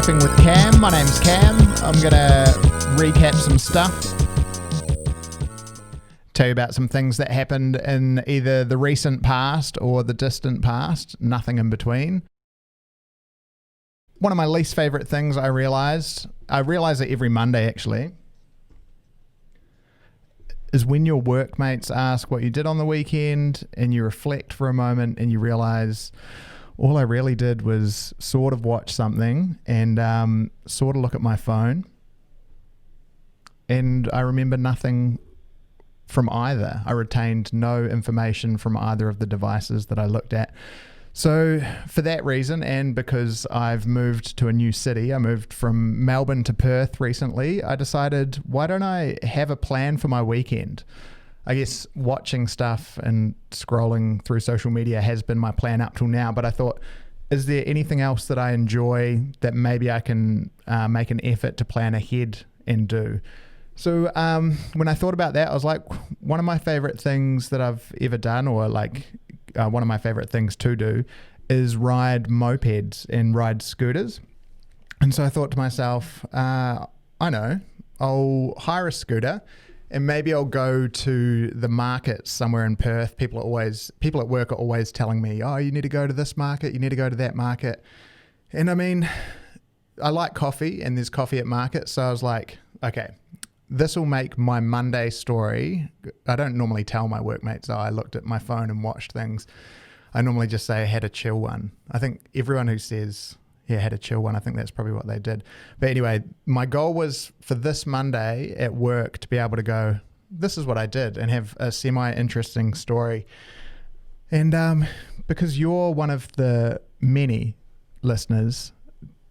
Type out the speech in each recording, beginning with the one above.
Recapping with Cam. My name's Cam. I'm going to recap some stuff. Tell you about some things that happened in either the recent past or the distant past. Nothing in between. One of my least favorite things I realize it every Monday actually, is when your workmates ask what you did on the weekend and you reflect for a moment and you realize all I really did was sort of watch something and sort of look at my phone. And I remember nothing from either. I retained no information from either of the devices that I looked at. So for that reason, and because I've moved to a new city, I moved from Melbourne to Perth recently, I decided, why don't I have a plan for my weekend? I guess watching stuff and scrolling through social media has been my plan up till now, but I thought, is there anything else that I enjoy that maybe I can make an effort to plan ahead and do? So when I thought about that, I was like, one of my favorite things that I've ever done, or like one of my favorite things to do, is ride mopeds and ride scooters. And so I thought to myself, I know, I'll hire a scooter and maybe I'll go to the market somewhere in Perth. People at work are always telling me, oh, you need to go to this market, you need to go to that market. And I mean, I like coffee and there's coffee at market. So I was like, okay, this will make my Monday story. I don't normally tell my workmates, oh, I looked at my phone and watched things. I normally just say I had a chill one. I think everyone who says, yeah, had a chill one, I think that's probably what they did. But anyway, my goal was for this Monday at work to be able to go, this is what I did, and have a semi-interesting story. And because you're one of the many listeners,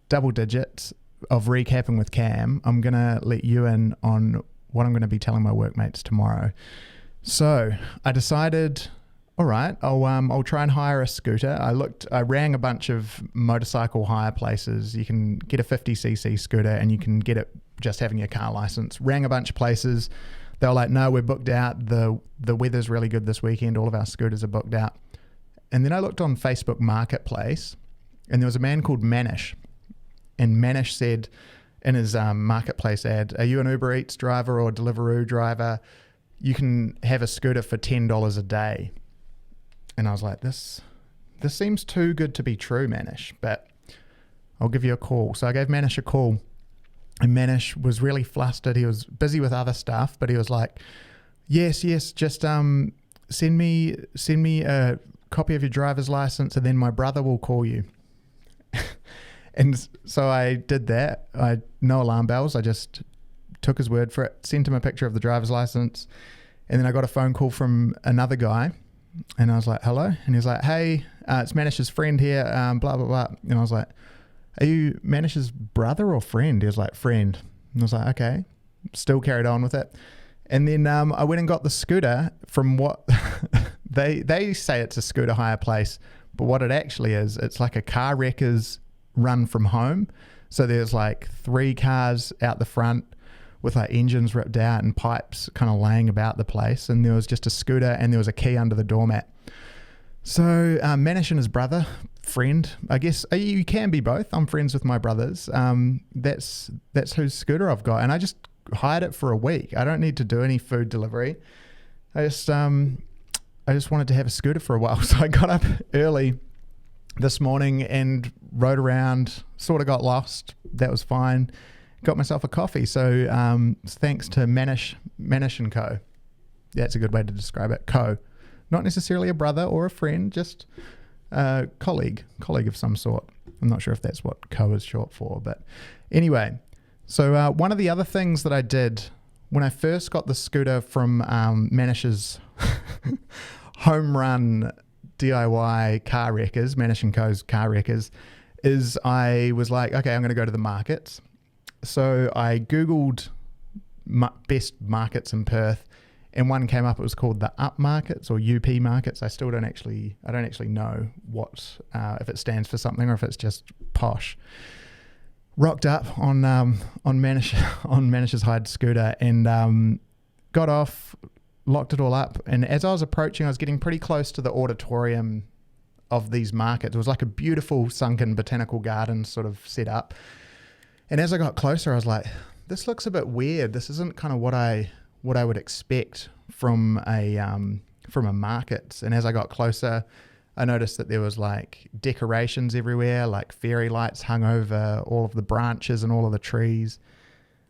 double digits, of Recapping with Cam, I'm going to let you in on what I'm going to be telling my workmates tomorrow. So I decided, all right, I'll try and hire a scooter. I rang a bunch of motorcycle hire places. You can get a 50cc scooter and you can get it just having your car license. Rang a bunch of places. They were like, no, we're booked out. The weather's really good this weekend. All of our scooters are booked out. And then I looked on Facebook Marketplace and there was a man called Manish. And Manish said in his Marketplace ad, are you an Uber Eats driver or Deliveroo driver? You can have a scooter for $10 a day. And I was like, this seems too good to be true, Manish, but I'll give you a call. So I gave Manish a call, and Manish was really flustered. He was busy with other stuff, but he was like, yes, just send me a copy of your driver's license and then my brother will call you. And so I did that. No alarm bells. I just took his word for it, sent him a picture of the driver's license, and then I got a phone call from another guy. And I was like, hello? And he was like, hey, it's Manish's friend here, blah, blah, blah. And I was like, are you Manish's brother or friend? He was like, friend. And I was like, okay. Still carried on with it. And then I went and got the scooter from what they say it's a scooter hire place, but what it actually is, it's like a car wrecker's run from home. So there's like 3 cars out the front with like engines ripped out and pipes kind of laying about the place, and there was just a scooter and there was a key under the doormat. So Manish and his brother, friend, I guess you can be both. I'm friends with my brothers. That's whose scooter I've got, and I just hired it for a week. I don't need to do any food delivery. I just wanted to have a scooter for a while, so I got up early this morning and rode around, sort of got lost. That was fine. Got myself a coffee. So thanks to Manish and Co. That's a good way to describe it. Co. Not necessarily a brother or a friend, just a colleague of some sort. I'm not sure if that's what Co is short for, but anyway. So one of the other things that I did when I first got the scooter from Manish's home run DIY car wreckers, Manish and Co.'s car wreckers, is I was like, okay, I'm going to go to the markets. So I Googled best markets in Perth, and one came up. It was called the Up Markets or UP Markets. I don't actually know what if it stands for something or if it's just posh. Rocked up on Manish's hired scooter and got off, locked it all up. And as I was approaching, I was getting pretty close to the auditorium of these markets. It was like a beautiful sunken botanical garden sort of set up. And as I got closer, I was like, this looks a bit weird. This isn't kind of what I would expect from a market. And as I got closer, I noticed that there was like decorations everywhere, like fairy lights hung over all of the branches and all of the trees.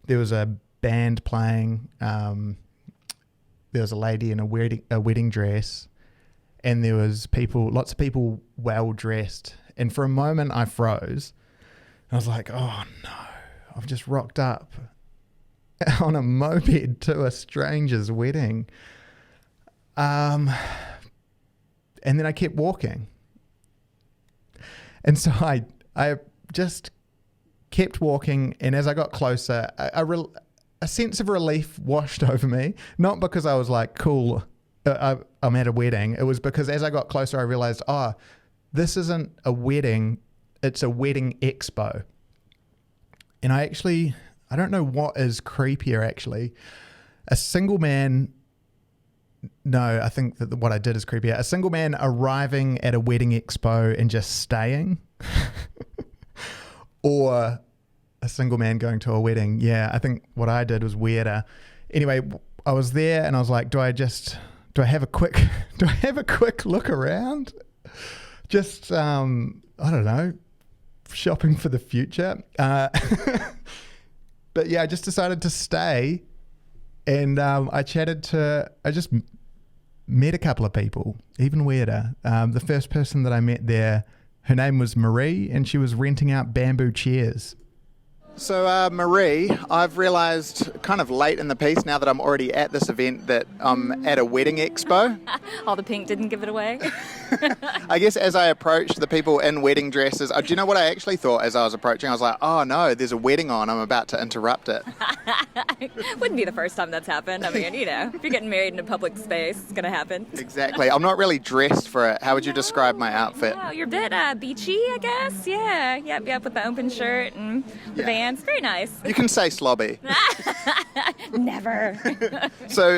There was a band playing. There was a lady in a wedding dress, and there was lots of people well dressed. And for a moment I froze. I was like, oh no, I've just rocked up on a moped to a stranger's wedding. And then I kept walking. And so I just kept walking, and as I got closer, a sense of relief washed over me. Not because I was like, cool, I'm at a wedding. It was because as I got closer, I realized, this isn't a wedding, it's a wedding expo. And I don't know what is creepier actually. A single man, no, I think that what I did is creepier. A single man arriving at a wedding expo and just staying. Or a single man going to a wedding. Yeah, I think what I did was weirder. Anyway, I was there and I was like, do I have a quick look around? Just, I don't know, shopping for the future. But yeah, I just decided to stay, and I just met a couple of people, even weirder. The first person that I met there, her name was Marie, and she was renting out bamboo chairs. So Marie, I've realised kind of late in the piece, now that I'm already at this event, that I'm at a wedding expo. All the pink didn't give it away. I guess as I approached the people in wedding dresses, do you know what I actually thought as I was approaching? I was like, oh no, there's a wedding on, I'm about to interrupt it. Wouldn't be the first time that's happened. I mean, if you're getting married in a public space, it's going to happen. Exactly. I'm not really dressed for it. How would you describe my outfit? Wow, you're a bit beachy, I guess. Yeah, yep, with the open shirt and the Vans. Very nice. You can say slobby. Never. So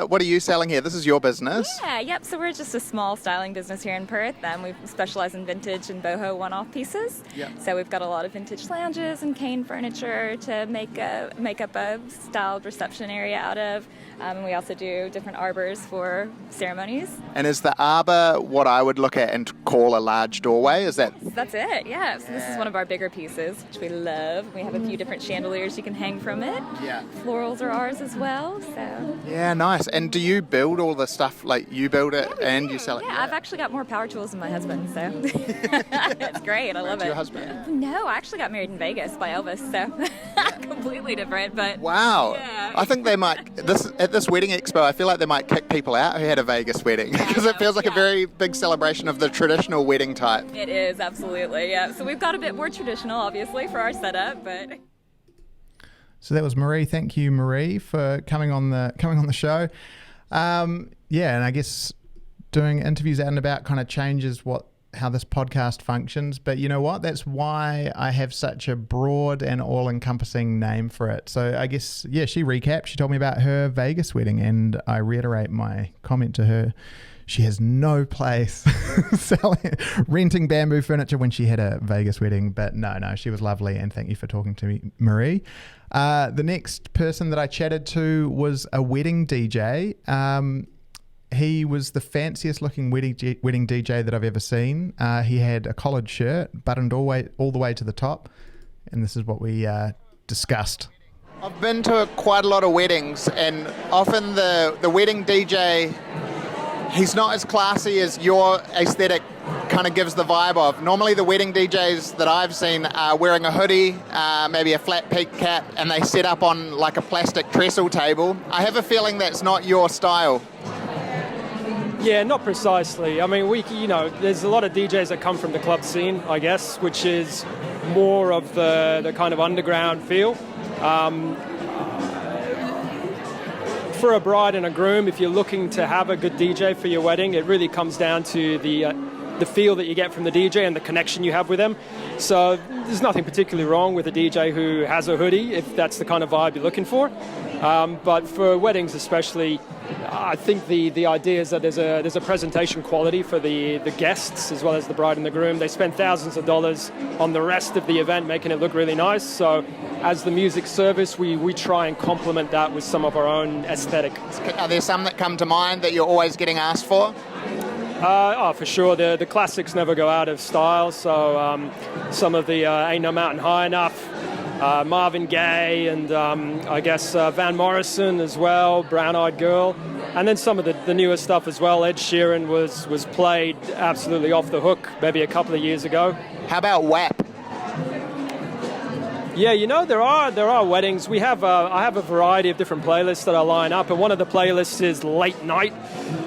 what are you selling here? This is your business? Yeah, yep. So we're just a small styling business here in Perth. We specialize in vintage and boho one-off pieces. Yep. So we've got a lot of vintage lounges and cane furniture to make up a styled reception area out of. And we also do different arbors for ceremonies. And is the arbor what I would look at and call a large doorway? Is that? That's it, yeah. So this is one of our bigger pieces, which we love. We have a few different chandeliers you can hang from it. Yeah. Florals are ours as well, so. Yeah, nice. And do you build all the stuff, like you build it and you sell it? Yeah, I've actually got more power tools than my husband, so. It's great, I love it. Your husband? No, I actually got married in Vegas by Elvis, so. Completely different, but. Wow. Yeah. I think they might, at this wedding expo, I feel like they might kick people out who had a Vegas wedding, because it feels like a very big celebration of the traditional wedding type. It is, absolutely, yeah. So we've got a bit more traditional, obviously, for our setup, but. So that was Marie. Thank you, Marie, for coming on the show. Yeah, and I guess doing interviews out and about kind of changes how this podcast functions. But you know what? That's why I have such a broad and all-encompassing name for it. So I guess, yeah, she recapped. She told me about her Vegas wedding, and I reiterate my comment to her. She has no place renting bamboo furniture when she had a Vegas wedding. But no, she was lovely, and thank you for talking to me, Marie. The next person that I chatted to was a wedding DJ. He was the fanciest looking wedding DJ that I've ever seen. He had a collared shirt buttoned all the way to the top, and this is what we discussed. I've been to quite a lot of weddings, and often the wedding DJ, he's not as classy as your aesthetic kind of gives the vibe of. Normally the wedding DJs that I've seen are wearing a hoodie, maybe a flat peak cap, and they set up on like a plastic trestle table. I have a feeling that's not your style. Yeah, not precisely. I mean, there's a lot of DJs that come from the club scene, I guess, which is more of the kind of underground feel. For a bride and a groom, if you're looking to have a good DJ for your wedding, it really comes down to the feel that you get from the DJ and the connection you have with them. So there's nothing particularly wrong with a DJ who has a hoodie, if that's the kind of vibe you're looking for. But for weddings especially, I think the idea is that there's a presentation quality for the guests as well as the bride and the groom. They spend thousands of dollars on the rest of the event making it look really nice. So as the music service, we try and complement that with some of our own aesthetic. Are there some that come to mind that you're always getting asked for? For sure. The classics never go out of style. So some of the Ain't No Mountain High Enough, Marvin Gaye, and I guess Van Morrison as well, Brown Eyed Girl. And then some of the newer stuff as well. Ed Sheeran was played absolutely off the hook maybe a couple of years ago. How about WAP? Yeah, there are weddings. I have a variety of different playlists that I line up, and one of the playlists is late night.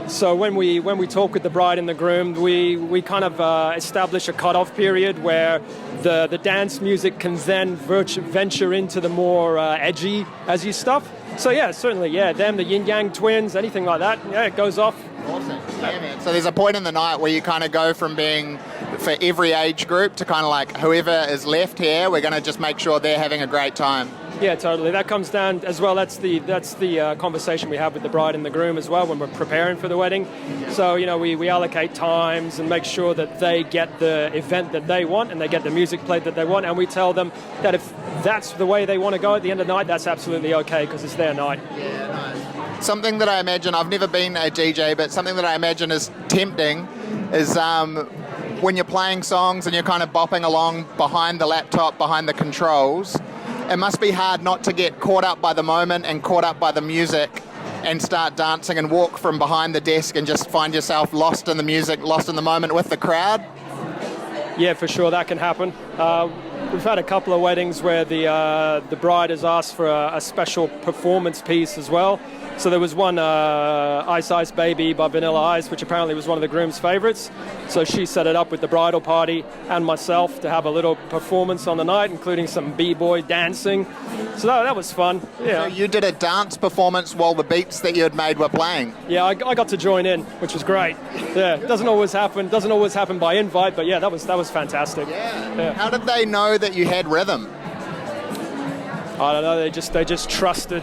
So when we talk with the bride and the groom, we kind of establish a cutoff period where the dance music can then venture into the more edgy stuff. So yeah, certainly, them, the Yin Yang Twins, anything like that. Yeah, it goes off. Awesome. Yeah, man. So there's a point in the night where you kind of go from being for every age group to kind of like whoever is left here, we're going to just make sure they're having a great time. Yeah, totally. That comes down as well. That's the conversation we have with the bride and the groom as well when we're preparing for the wedding. So we allocate times and make sure that they get the event that they want and they get the music played that they want. And we tell them that if that's the way they want to go at the end of the night, that's absolutely okay because it's their night. Yeah, nice. Something that I imagine, I've never been a DJ, but something that I imagine is tempting is when you're playing songs and you're kind of bopping along behind the laptop, behind the controls. It must be hard not to get caught up by the moment and caught up by the music and start dancing and walk from behind the desk and just find yourself lost in the music, lost in the moment with the crowd. Yeah, for sure, that can happen. We've had a couple of weddings where the bride has asked for a special performance piece as well. So there was one Ice Ice Baby by Vanilla Ice, which apparently was one of the groom's favorites. So she set it up with the bridal party and myself to have a little performance on the night, including some b-boy dancing. So that was fun. Yeah. So you did a dance performance while the beats that you had made were playing? Yeah, I got to join in, which was great. Yeah, doesn't always happen by invite, but yeah, that was fantastic. Yeah. How did they know that you had rhythm? I don't know. They just trusted.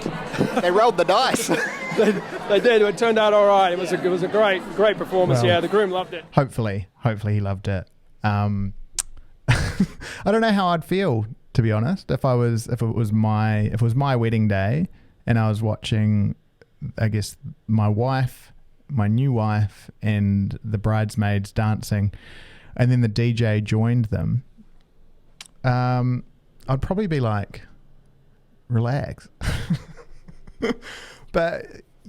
They rolled the dice. They did. It turned out all right. It was a great performance. Well, yeah, the groom loved it. Hopefully he loved it. I don't know how I'd feel, to be honest, if it was my wedding day and I was watching, I guess, my new wife, and the bridesmaids dancing, and then the DJ joined them. I'd probably be like, relax. But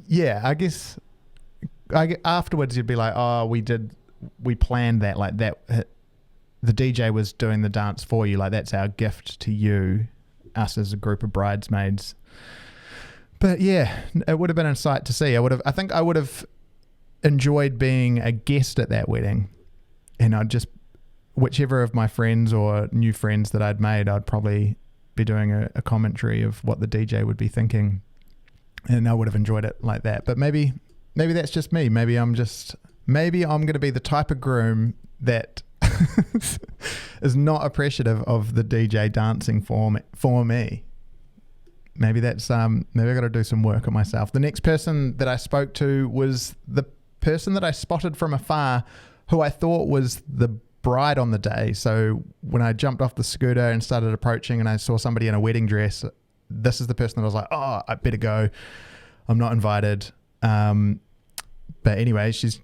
yeah, I guess afterwards you'd be like, oh, we planned that, like that. The DJ was doing the dance for you, like that's our gift to you, us as a group of bridesmaids. But yeah, it would have been a sight to see. I think I would have enjoyed being a guest at that wedding, and whichever of my friends or new friends that I'd made, I'd probably be doing a commentary of what the DJ would be thinking, and I would have enjoyed it like that. But maybe that's just me. Maybe I'm going to be the type of groom that is not appreciative of the DJ dancing for me. Maybe that's maybe I got to do some work on myself. The next person that I spoke to was the person that I spotted from afar, who I thought was the bride on the day. So when I jumped off the scooter and started approaching and I saw somebody in a wedding dress, this is the person that I was like, oh, I better go. I'm not invited. But anyway, she's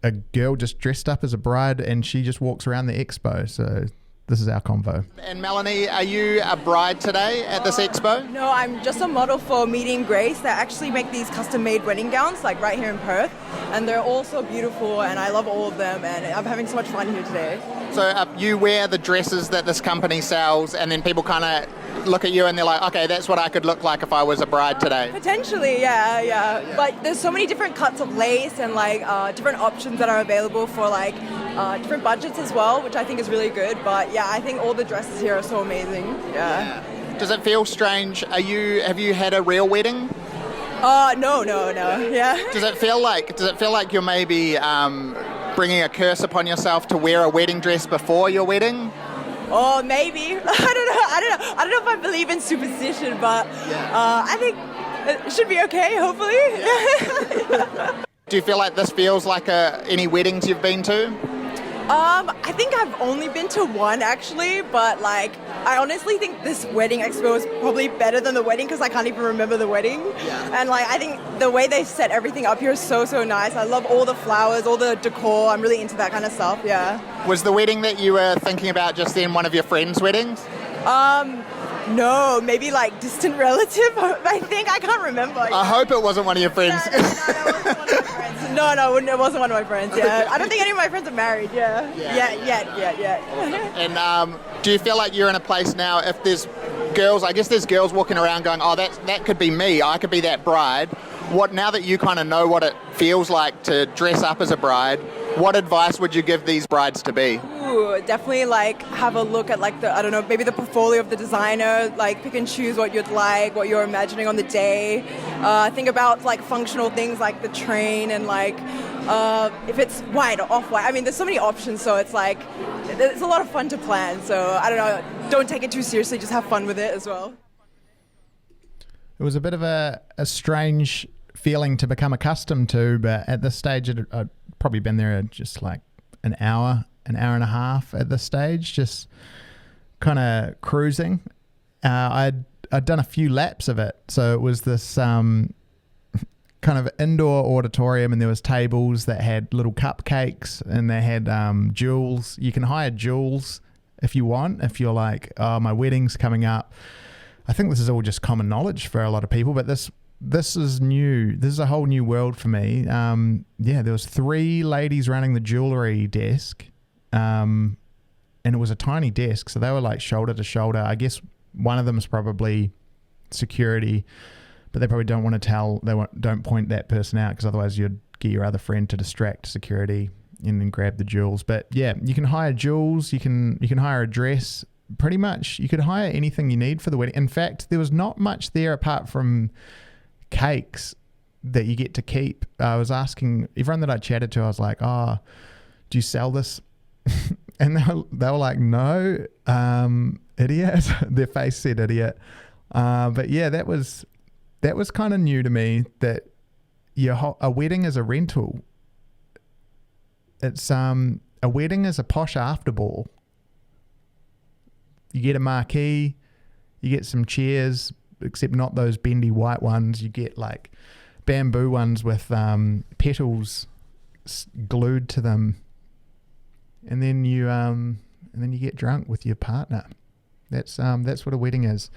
a girl just dressed up as a bride and she just walks around the expo. So this is our convo. And Melanie, are you a bride today at this expo? No, I'm just a model for Meeting Grace. They actually make these custom-made wedding gowns, like right here in Perth. And they're all so beautiful, and I love all of them, and I'm having so much fun here today. So you wear the dresses that this company sells, and then people kind of look at you and they're like, okay, that's what I could look like if I was a bride today. Potentially, yeah. But there's so many different cuts of lace and like different options that are available for like different budgets as well, which I think is really good. But yeah, I think all the dresses here are so amazing. Yeah. Does it feel strange? Have you had a real wedding? No. Yeah. Does it feel like you're maybe bringing a curse upon yourself to wear a wedding dress before your wedding? Oh, maybe. I don't know if I believe in superstition, but I think it should be okay, hopefully. Do you feel like this feels like any weddings you've been to? I think I've only been to one actually, but like I honestly think this wedding expo is probably better than the wedding because I can't even remember the wedding. Yeah. And like I think the way they set everything up here is so nice. I love all the flowers, all the decor. I'm really into that kind of stuff. Yeah. Was the wedding that you were thinking about just then one of your friends' weddings? No, maybe like distant relative. I think I can't remember. I hope it wasn't one of your friends. No, it wasn't one of my friends. No, it wasn't one of my friends. Yeah, I don't think any of my friends are married. Yeah. And do you feel like you're in a place now? If there's girls, I guess there's girls walking around going, "Oh, that could be me. I could be that bride." Now that you kind of know what it feels like to dress up as a bride, what advice would you give these brides to be? Ooh, definitely like have a look at like maybe the portfolio of the designer, like pick and choose what you'd like, what you're imagining on the day. Think about like functional things like the train and like if it's white or off-white. I mean, there's so many options, so it's like, it's a lot of fun to plan. So I don't know, don't take it too seriously, just have fun with it as well. It was a bit of a strange feeling to become accustomed to, but at this stage I'd probably been there just like an hour and a half at this stage, just kind of cruising. I'd done a few laps of it, so it was this kind of indoor auditorium, and there was tables that had little cupcakes, and they had jewels. You can hire jewels if you want, if you're like, oh, my wedding's coming up. I think this is all just common knowledge for a lot of people, but this is new. This is a whole new world for me. There was 3 ladies running the jewelry desk, and it was a tiny desk, so they were like shoulder to shoulder. I guess one of them is probably security, but they probably don't want to tell. Don't point that person out because otherwise you'd get your other friend to distract security and then grab the jewels. But yeah, you can hire jewels. You can hire a dress. Pretty much, you could hire anything you need for the wedding. In fact, there was not much there apart from cakes that you get to keep. I was asking everyone that I chatted to, I was like, oh, do you sell this? And they were like, no, idiot. Their face said idiot. But yeah, that was kind of new to me, that a wedding is a rental. It's a wedding is a posh after ball. You get a marquee, you get some chairs, except not those bendy white ones. You get like bamboo ones with petals glued to them, and then you get drunk with your partner. That's what a wedding is.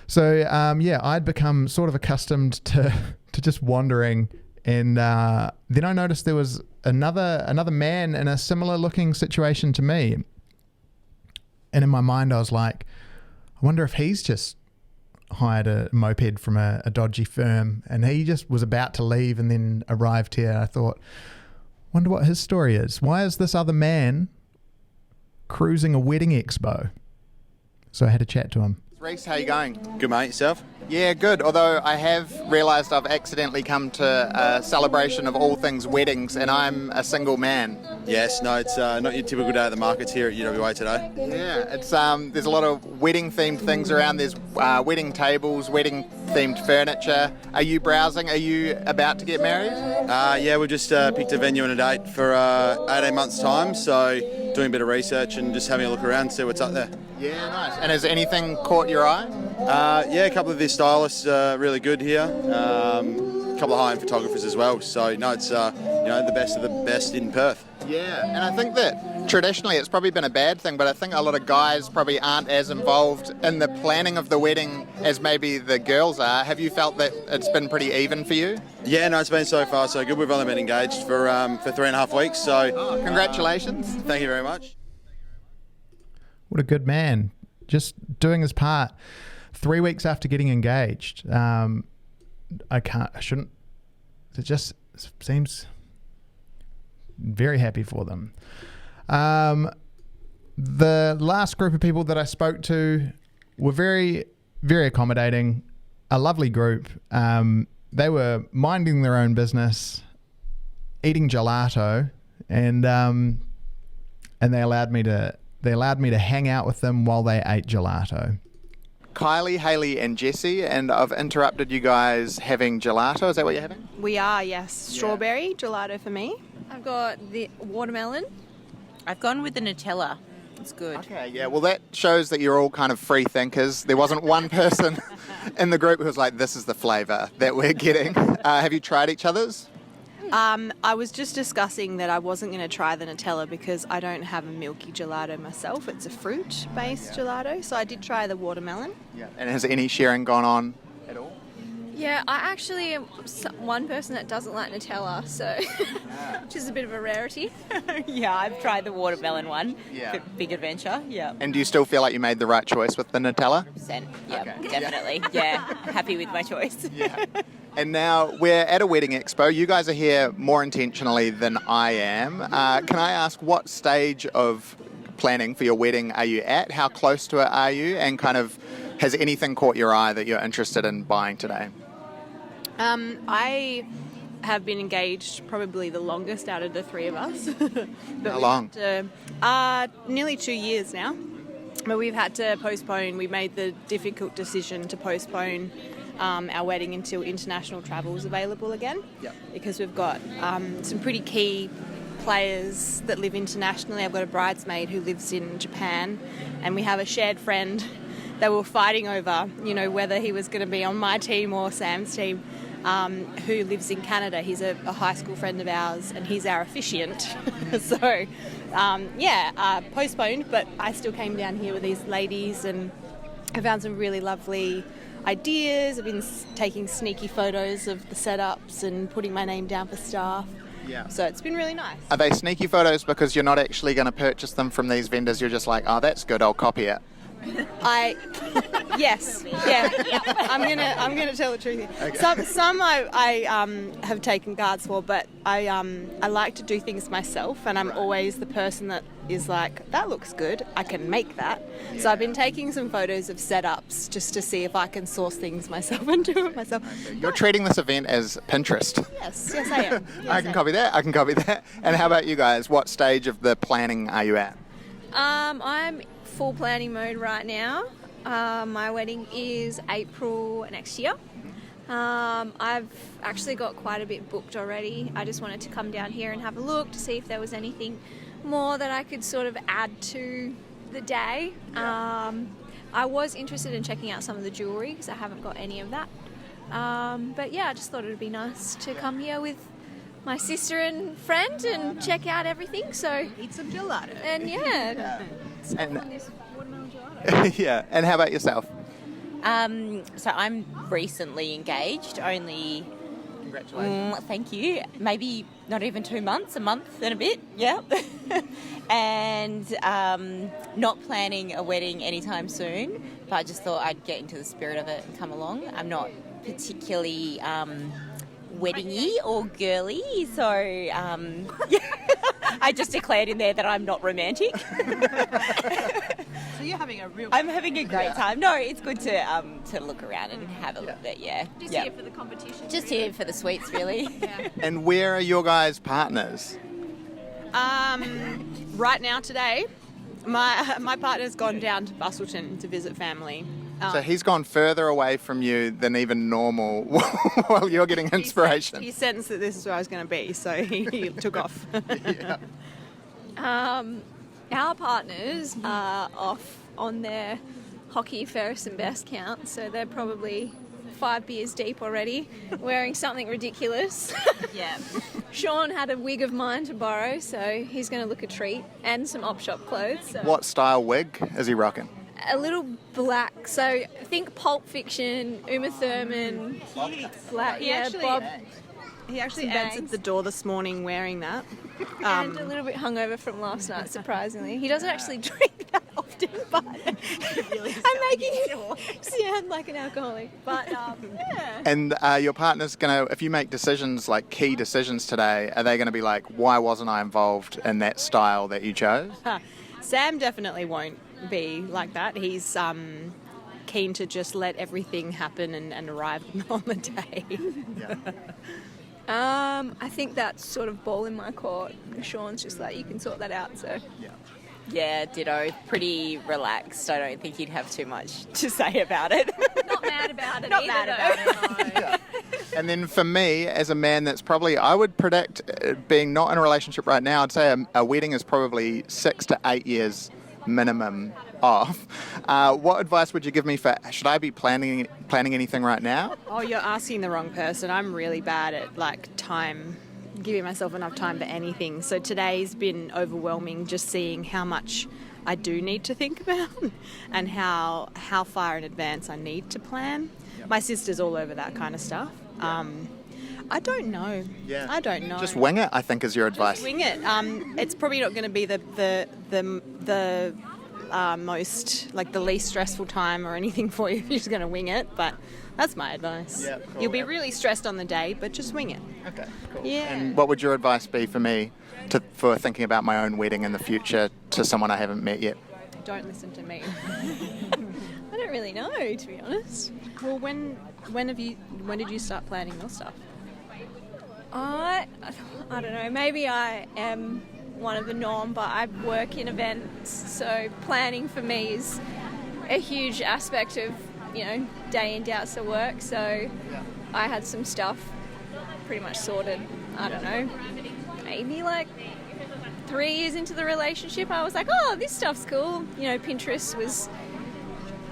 So I'd become sort of accustomed to just wandering, and then I noticed there was another man in a similar looking situation to me. And in my mind, I was like, I wonder if he's just hired a moped from a dodgy firm and he just was about to leave and then arrived here. I thought, wonder what his story is. Why is this other man cruising a wedding expo? So I had to chat to him. Reese, how you going? Good, mate. Yourself? Yeah, good. Although I have realised I've accidentally come to a celebration of all things weddings, and I'm a single man. Yes, no, it's not your typical day at the markets here at UWA today. Yeah, it's there's a lot of wedding-themed things around. There's wedding tables, wedding-themed furniture. Are you browsing? Are you about to get married? Yeah, we just picked a venue and a date for 18 months' time, so doing a bit of research and just having a look around, see what's up there. Yeah, nice. And has anything caught your eye? Yeah, a couple of these stylists are really good here. A couple of high-end photographers as well. So, no, it's the best of the best in Perth. Yeah, and I think that traditionally it's probably been a bad thing, but I think a lot of guys probably aren't as involved in the planning of the wedding as maybe the girls are. Have you felt that it's been pretty even for you? Yeah, no, it's been so far so good. We've only been engaged for 3.5 weeks, so... congratulations. Thank you very much. What a good man. Just doing his part. 3 weeks after getting engaged. I shouldn't. It just seems very happy for them. The last group of people that I spoke to were very, very accommodating. A lovely group. They were minding their own business, eating gelato, and they allowed me to hang out with them while they ate gelato. Kylie, Hayley, and Jessie, and I've interrupted you guys having gelato. Is that what you're having? We are, yes. Strawberry gelato for me. I've got the watermelon. I've gone with the Nutella. It's good. Okay, yeah. Well, that shows that you're all kind of free thinkers. There wasn't one person in the group who was like, "This is the flavour that we're getting." Have you tried each other's? I was just discussing that I wasn't going to try the Nutella because I don't have a milky gelato myself. It's a fruit-based gelato, so I did try the watermelon. Yeah. And has any sharing gone on at all? Yeah, I actually am one person that doesn't like Nutella, so which is a bit of a rarity. Yeah, I've tried the watermelon one. Yeah. Big adventure. Yeah. And do you still feel like you made the right choice with the Nutella? 100%. Yeah, Okay. definitely. Yeah, happy with my choice. Yeah. And now we're at a wedding expo. You guys are here more intentionally than I am. Can I ask what stage of planning for your wedding are you at? How close to it are you? And kind of, has anything caught your eye that you're interested in buying today? I have been engaged probably the longest out of the three of us. How long? Nearly 2 years now. But we've had to postpone. We made the difficult decision to postpone our wedding until international travel is available again. Yep. Because we've got some pretty key players that live internationally. I've got a bridesmaid who lives in Japan, and we have a shared friend that we were fighting over, whether he was going to be on my team or Sam's team, who lives in Canada. He's a high school friend of ours, and he's our officiant. So, postponed, but I still came down here with these ladies, and I found some really lovely ideas. I've been taking sneaky photos of the setups and putting my name down for staff. Yeah. So it's been really nice. Are they sneaky photos because you're not actually going to purchase them from these vendors? You're just like, oh, that's good, I'll copy it. Yes, yeah. I'm gonna tell the truth here. Okay. Some I have taken cards for, but I like to do things myself, and I'm always the person that is like, that looks good, I can make that. Yeah. So I've been taking some photos of setups just to see if I can source things myself and do it myself. You're treating this event as Pinterest. Yes, I am. Yes, I can copy that. And how about you guys? What stage of the planning are you at? I'm full planning mode right now. My wedding is April next year. I've actually got quite a bit booked already. I just wanted to come down here and have a look to see if there was anything more that I could sort of add to the day. I was interested in checking out some of the jewellery because I haven't got any of that. But yeah, I just thought it would be nice to come here with my sister and friend and check out everything. So eat some gelato. And yeah. And, on this watermelon gelato. yeah. And how about yourself? So I'm recently engaged, only... Congratulations. Thank you. Maybe not even 2 months, a month and a bit, yeah. And not planning a wedding anytime soon, but I just thought I'd get into the spirit of it and come along. I'm not particularly wedding-y or girly, so I just declared in there that I'm not romantic. So you're having I'm having a great time. No, it's good to look around and have a look at, Just here for the competition. Just here for the sweets, really. And where are your guys' partners? Right now today, my partner's gone down to Bustleton to visit family. So he's gone further away from you than even normal while you're getting inspiration. He sensed that this is where I was going to be, so he took off. Yeah. Our partners are off on their hockey Ferris and Best count, so they're probably 5 beers deep already, wearing something ridiculous. Yeah. Sean had a wig of mine to borrow, so he's going to look a treat, and some op shop clothes. So. What style wig is he rocking? A little black, so think Pulp Fiction, Uma Thurman, black, Bob. He actually Some answered bangs. the door this morning wearing that. And a little bit hungover from last night, surprisingly. He doesn't actually drink that often, but I'm making him sound like an alcoholic. But yeah. And your partner's going to, if you make decisions, like key decisions today, are they going to be like, why wasn't I involved in that style that you chose? Sam definitely won't be like that. He's keen to just let everything happen and arrive on the day. I think that's sort of ball in my court. Sean's just like, you can sort that out, so. Yeah. Yeah, ditto. Pretty relaxed. I don't think he'd have too much to say about it. Not mad about it. Not either, mad though. about it, no. And then for me, as a man that's probably, I would predict, being not in a relationship right now, I'd say a wedding is probably 6 to 8 years minimum off. What advice would you give me for, should I be planning anything right now? Oh, you're asking the wrong person. I'm really bad at like time, giving myself enough time for anything. So today's been overwhelming, just seeing how much I do need to think about and how far in advance I need to plan. Yep. My sister's all over that kind of stuff. I don't know. Yeah. I don't know. Just wing it, I think, is your advice. Just wing it. It's probably not going to be the most, like, the least stressful time or anything for you if you're just going to wing it, but that's my advice. Yeah, cool. You'll be really stressed on the day, but just wing it. Okay, cool. Yeah. And what would your advice be for me for thinking about my own wedding in the future to someone I haven't met yet? Don't listen to me. I don't really know, to be honest. Well, when did you start planning your stuff? I don't know. Maybe I am one of the norm, but I work in events, so planning for me is a huge aspect of, day in, day out of work. So I had some stuff pretty much sorted. I don't know, maybe like 3 years into the relationship, I was like, oh, this stuff's cool. Pinterest was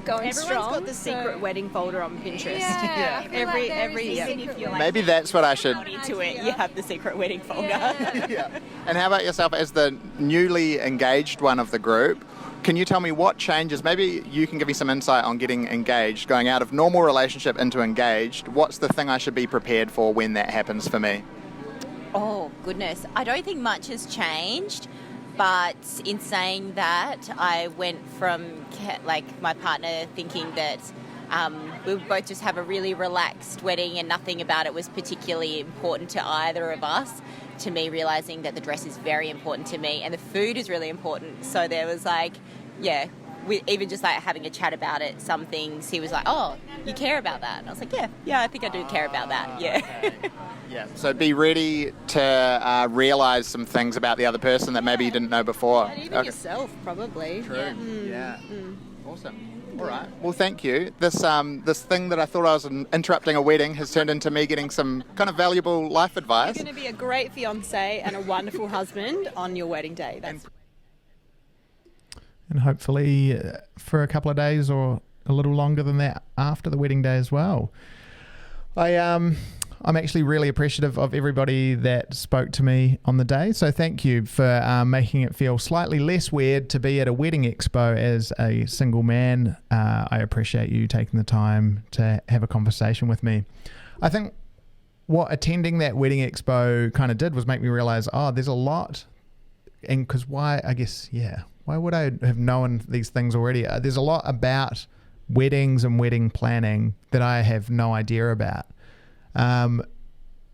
going Everyone's strong. got the secret wedding folder on Pinterest. Yeah, I feel like there every is a year. secret If you're, Maybe that's what I should... not into it, you have the secret wedding folder. Yeah. And how about yourself as the newly engaged one of the group? Can you tell me what changes? Maybe you can give me some insight on getting engaged, going out of normal relationship into engaged. What's the thing I should be prepared for when that happens for me? Oh, goodness. I don't think much has changed, but in saying that, I went from, my partner thinking that we would both just have a really relaxed wedding and nothing about it was particularly important to either of us, to me realising that the dress is very important to me and the food is really important. So there was even just having a chat about it, some things he was like, oh, you care about that? And I was like, yeah, I think I do care about that, yeah. Okay. Yeah, so be ready to realise some things about the other person that maybe you didn't know before. And even yourself, probably. True. Yeah. Awesome. All right. Well, thank you. This thing that I thought I was interrupting a wedding has turned into me getting some kind of valuable life advice. You're going to be a great fiancé and a wonderful husband on your wedding day. And hopefully for a couple of days or a little longer than that after the wedding day as well. I'm actually really appreciative of everybody that spoke to me on the day. So thank you for making it feel slightly less weird to be at a wedding expo as a single man. I appreciate you taking the time to have a conversation with me. I think what attending that wedding expo kind of did was make me realize, there's a lot. And because why would I have known these things already? There's a lot about weddings and wedding planning that I have no idea about.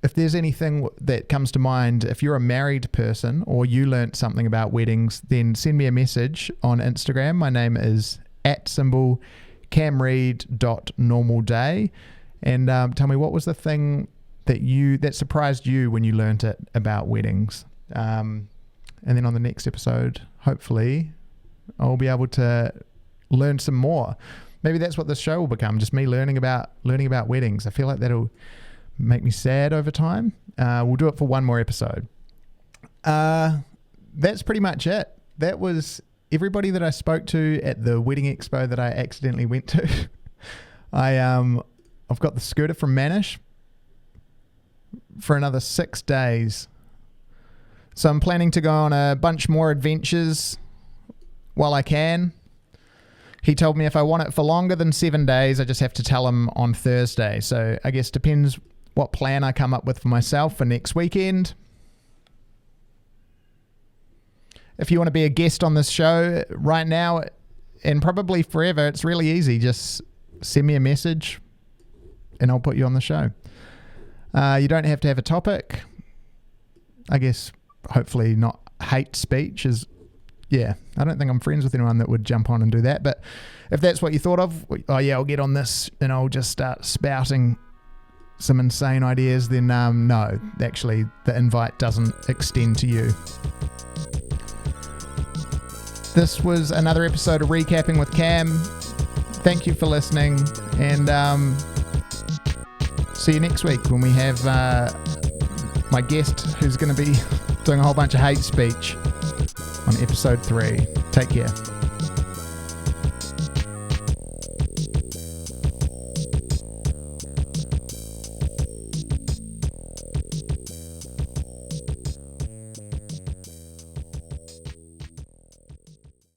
If there's anything that comes to mind, if you're a married person or you learnt something about weddings, then send me a message on Instagram. My name is @camreed.normalday, and tell me what was the thing that surprised you when you learnt it about weddings. And then on the next episode, hopefully, I'll be able to learn some more. Maybe that's what this show will become, just me learning about weddings. I feel like that'll make me sad over time. We'll do it for one more episode. That's pretty much it. That was everybody that I spoke to at the wedding expo that I accidentally went to. I've got the scooter from Manish for another 6 days. So I'm planning to go on a bunch more adventures while I can. He told me if I want it for longer than 7 days, I just have to tell him on Thursday. So I guess depends what plan I come up with for myself for next weekend. If you want to be a guest on this show right now and probably forever, it's really easy. Just send me a message and I'll put you on the show. You don't have to have a topic. I guess hopefully not hate speech is... Yeah, I don't think I'm friends with anyone that would jump on and do that. But if that's what you thought of, I'll get on this and I'll just start spouting some insane ideas, then no, actually the invite doesn't extend to you. this was another episode of Recapping with Cam. Thank you for listening, and see you next week when we have my guest who's going to be doing a whole bunch of hate speech on episode 3. Take care.